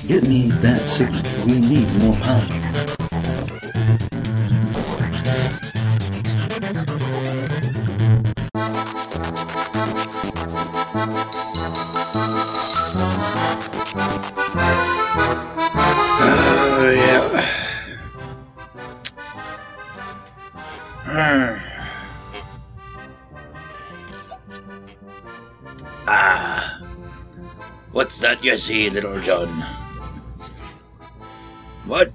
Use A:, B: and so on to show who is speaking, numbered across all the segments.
A: Get me that signal. We need more power.
B: What's that you see, Little John? What?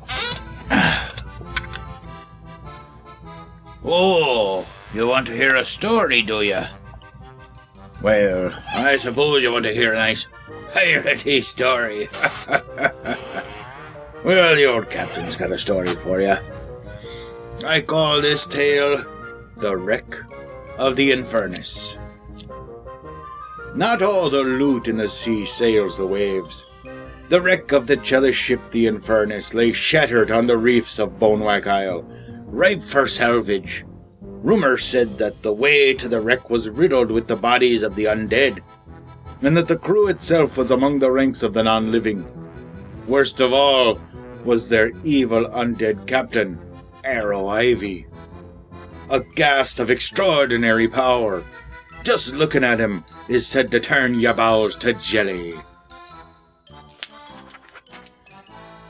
B: Oh, you want to hear a story, do you? Well, I suppose you want to hear a nice piratey story. Well, the old captain's got a story for you. I call this tale The Wreck of the Infernus. Not all the loot in the sea sails the waves. The wreck of the jealous ship the Infernus lay shattered on the reefs of Bonewack Isle, ripe for salvage. Rumour said that the way to the wreck was riddled with the bodies of the undead, and that the crew itself was among the ranks of the non-living. Worst of all was their evil undead captain, Argggh, a ghast of extraordinary power. Just looking at him is said to turn your bowels to jelly.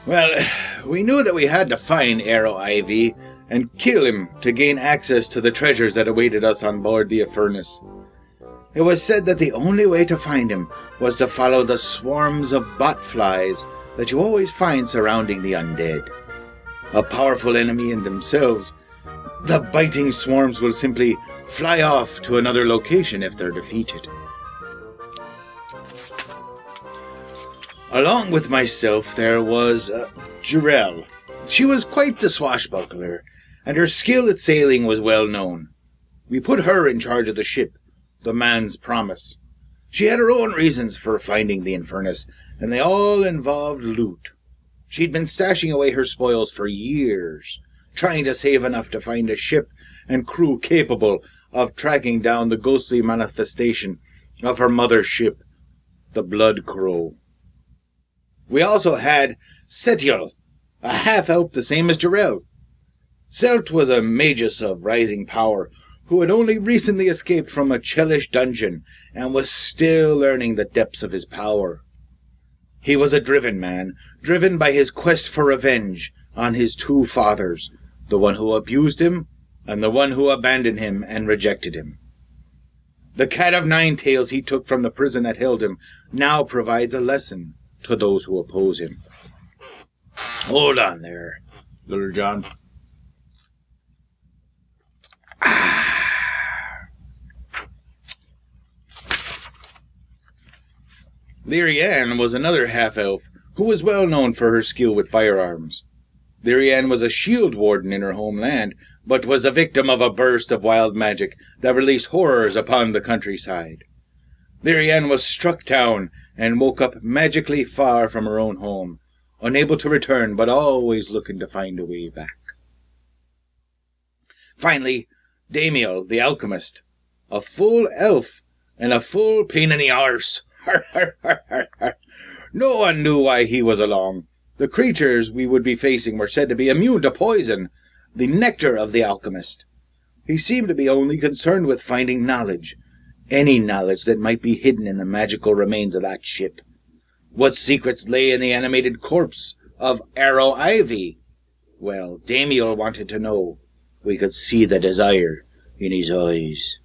B: Well, we knew that we had to find Argggh and kill him to gain access to the treasures that awaited us on board the Infernus. It was said that the only way to find him was to follow the swarms of botflies that you always find surrounding the undead. A powerful enemy in themselves, the biting swarms will simply fly off to another location if they're defeated. Along with myself there was Jarell. She was quite the swashbuckler, and her skill at sailing was well known. We put her in charge of the ship, the Man's Promise. She had her own reasons for finding the Infernus, and they all involved loot. She'd been stashing away her spoils for years, trying to save enough to find a ship and crew capable of tracking down the ghostly manifestation of her mother's ship, the Blood Crow. We also had Setiel, a half-elf the same as Jarell. Selt was a magus of rising power who had only recently escaped from a Chelish dungeon and was still learning the depths of his power. He was a driven man, driven by his quest for revenge on his two fathers, the one who abused him and the one who abandoned him and rejected him. The cat of nine tails he took from the prison that held him now provides a lesson to those who oppose him. Hold on there, Little John. Lyrianne was another half-elf who was well known for her skill with firearms. Lyrianne was a shield warden in her homeland, but was a victim of a burst of wild magic that released horrors upon the countryside. Lyrianne was struck down and woke up magically far from her own home, unable to return but always looking to find a way back. Finally, Damiel, the alchemist, a full elf and a full pain in the arse. No one knew why he was along. The creatures we would be facing were said to be immune to poison, the nectar of the alchemist. He seemed to be only concerned with finding knowledge, any knowledge that might be hidden in the magical remains of that ship. What secrets lay in the animated corpse of Argggh? Well, Damiel wanted to know. We could see the desire in his eyes.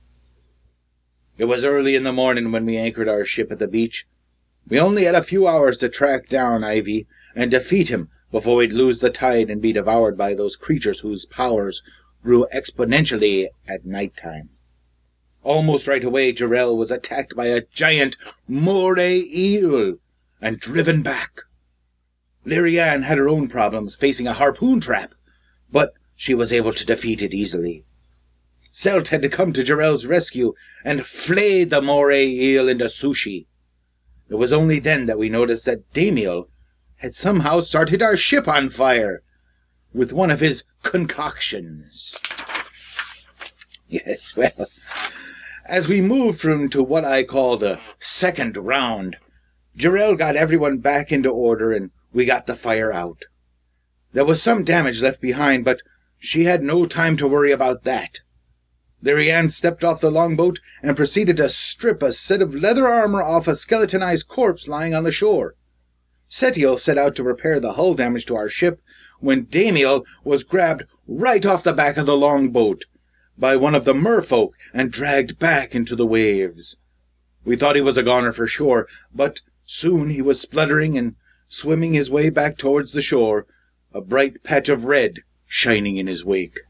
B: It was early in the morning when we anchored our ship at the beach. We only had a few hours to track down Ivy and defeat him before we'd lose the tide and be devoured by those creatures whose powers grew exponentially at night time. Almost right away, Jarell was attacked by a giant moray eel and driven back. Lyrianne had her own problems facing a harpoon trap, but she was able to defeat it easily. Selt had to come to Jarell's rescue and flayed the moray eel into sushi. It was only then that we noticed that Damiel had somehow started our ship on fire with one of his concoctions. Yes, well, as we moved from to what I call the second round, Jarell got everyone back into order and we got the fire out. There was some damage left behind, but she had no time to worry about that. Lyrianne stepped off the longboat and proceeded to strip a set of leather armor off a skeletonized corpse lying on the shore. Setiel set out to repair the hull damage to our ship when Damiel was grabbed right off the back of the longboat by one of the merfolk and dragged back into the waves. We thought he was a goner for sure, but soon he was spluttering and swimming his way back towards the shore, a bright patch of red shining in his wake.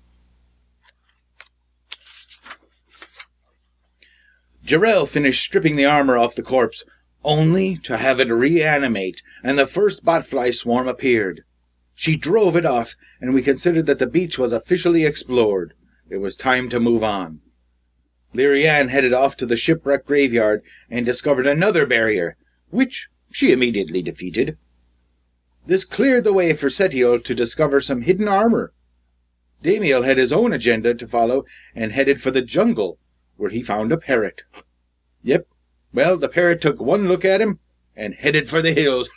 B: Jarrell finished stripping the armor off the corpse, only to have it reanimate, and the first botfly swarm appeared. She drove it off, and we considered that the beach was officially explored. It was time to move on. Lyrianne headed off to the shipwreck graveyard and discovered another barrier, which she immediately defeated. This cleared the way for Setiel to discover some hidden armor. Damiel had his own agenda to follow and headed for the jungle, where he found a parrot. Yep, well, the parrot took one look at him and headed for the hills.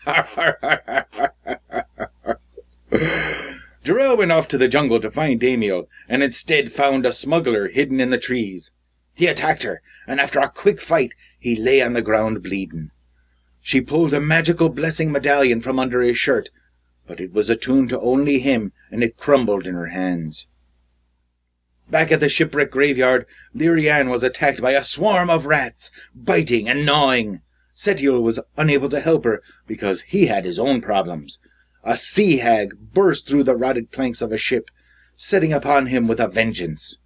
B: Jarrell went off to the jungle to find Damiel, and instead found a smuggler hidden in the trees. He attacked her, and after a quick fight, he lay on the ground bleeding. She pulled a magical blessing medallion from under his shirt, but it was attuned to only him, and it crumbled in her hands. Back at the shipwreck graveyard, Lyrianne was attacked by a swarm of rats, biting and gnawing. Setiel was unable to help her because he had his own problems. A sea hag burst through the rotted planks of a ship, setting upon him with a vengeance.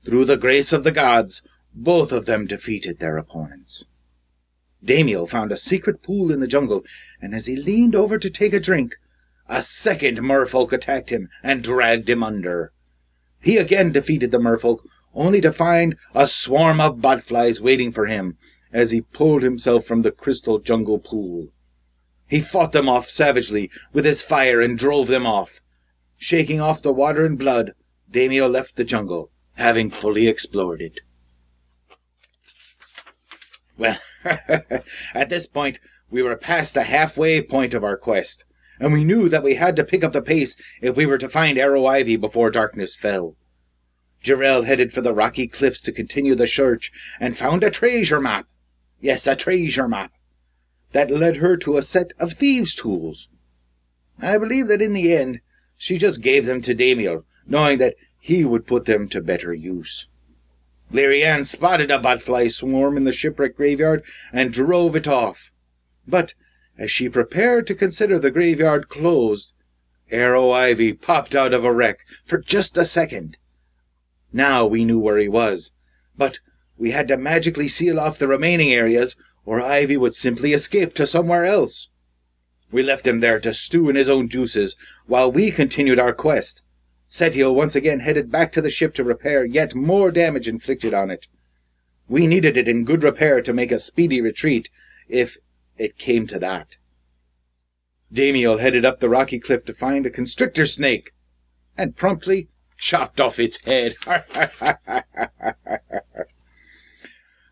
B: Through the grace of the gods, both of them defeated their opponents. Damiel found a secret pool in the jungle, and as he leaned over to take a drink, a second merfolk attacked him and dragged him under. He again defeated the merfolk, only to find a swarm of botflies waiting for him as he pulled himself from the crystal jungle pool. He fought them off savagely with his fire and drove them off. Shaking off the water and blood, Damiel left the jungle, having fully explored it. Well, at this point, we were past the halfway point of our quest, and we knew that we had to pick up the pace if we were to find Arrow Ivy before darkness fell. Jarrell headed for the rocky cliffs to continue the search, and found a treasure map. Yes, a treasure map. That led her to a set of thieves' tools. I believe that in the end, she just gave them to Damiel, knowing that he would put them to better use. Lyrianne spotted a botfly swarm in the shipwreck graveyard and drove it off. But as she prepared to consider the graveyard closed, Arrow Ivy popped out of a wreck for just a second. Now we knew where he was, but we had to magically seal off the remaining areas, or Ivy would simply escape to somewhere else. We left him there to stew in his own juices while we continued our quest. Setiel once again headed back to the ship to repair yet more damage inflicted on it. We needed it in good repair to make a speedy retreat, if it came to that. Damiel headed up the rocky cliff to find a constrictor snake, and promptly chopped off its head.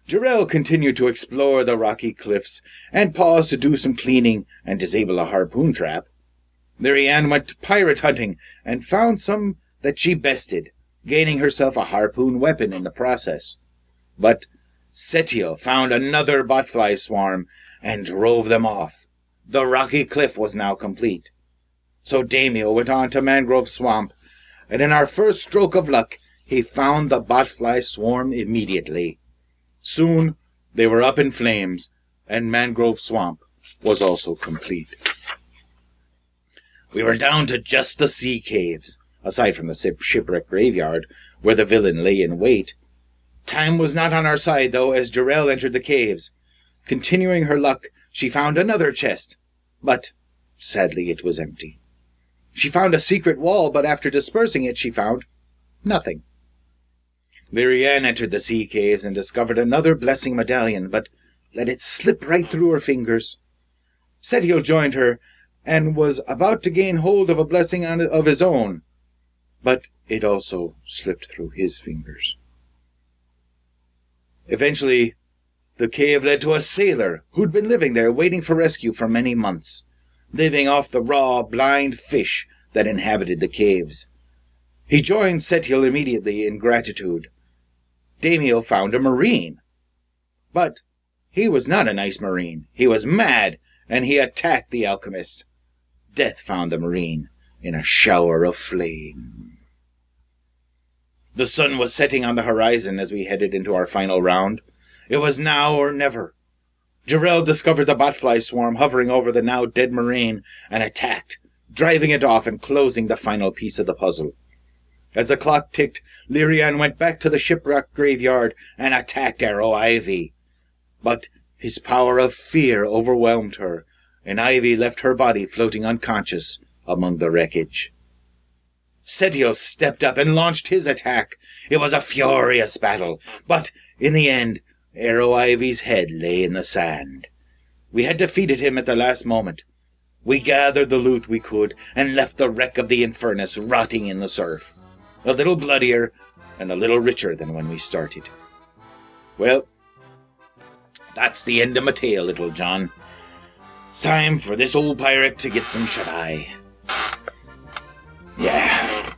B: Jarrell continued to explore the rocky cliffs, and paused to do some cleaning and disable a harpoon trap. Lyrianne went pirate hunting, and found some that she bested, gaining herself a harpoon weapon in the process. But Setiel found another botfly swarm, and drove them off. The rocky cliff was now complete. So Damiel went on to Mangrove Swamp, and in our first stroke of luck, he found the botfly swarm immediately. Soon they were up in flames, and Mangrove Swamp was also complete. We were down to just the sea caves, aside from the shipwreck graveyard, where the villain lay in wait. Time was not on our side, though, as Jarrell entered the caves. Continuing her luck, she found another chest, but sadly it was empty. She found a secret wall, but after dispersing it, she found nothing. Lyrianne entered the sea caves and discovered another blessing medallion, but let it slip right through her fingers. Setiel joined her, and was about to gain hold of a blessing of his own, but it also slipped through his fingers. Eventually, the cave led to a sailor who'd been living there waiting for rescue for many months. living off the raw, blind fish that inhabited the caves. He joined Setiel immediately in gratitude. Damiel found a marine. But he was not a nice marine. He was mad, and he attacked the alchemist. Death found the marine in a shower of flame. The sun was setting on the horizon as we headed into our final round. It was now or never. Jarrell discovered the botfly swarm hovering over the now dead marine and attacked, driving it off and closing the final piece of the puzzle. As the clock ticked, Lyrian went back to the shipwreck graveyard and attacked Arrow Ivy. But his power of fear overwhelmed her, and Ivy left her body floating unconscious among the wreckage. Setios stepped up and launched his attack. It was a furious battle, but in the end, Arrow Ivy's head lay in the sand. We had defeated him at the last moment. We gathered the loot we could and left the wreck of the Infernus rotting in the surf. A little bloodier and a little richer than when we started. Well, that's the end of my tale, Little John. It's time for this old pirate to get some shut-eye. Yeah.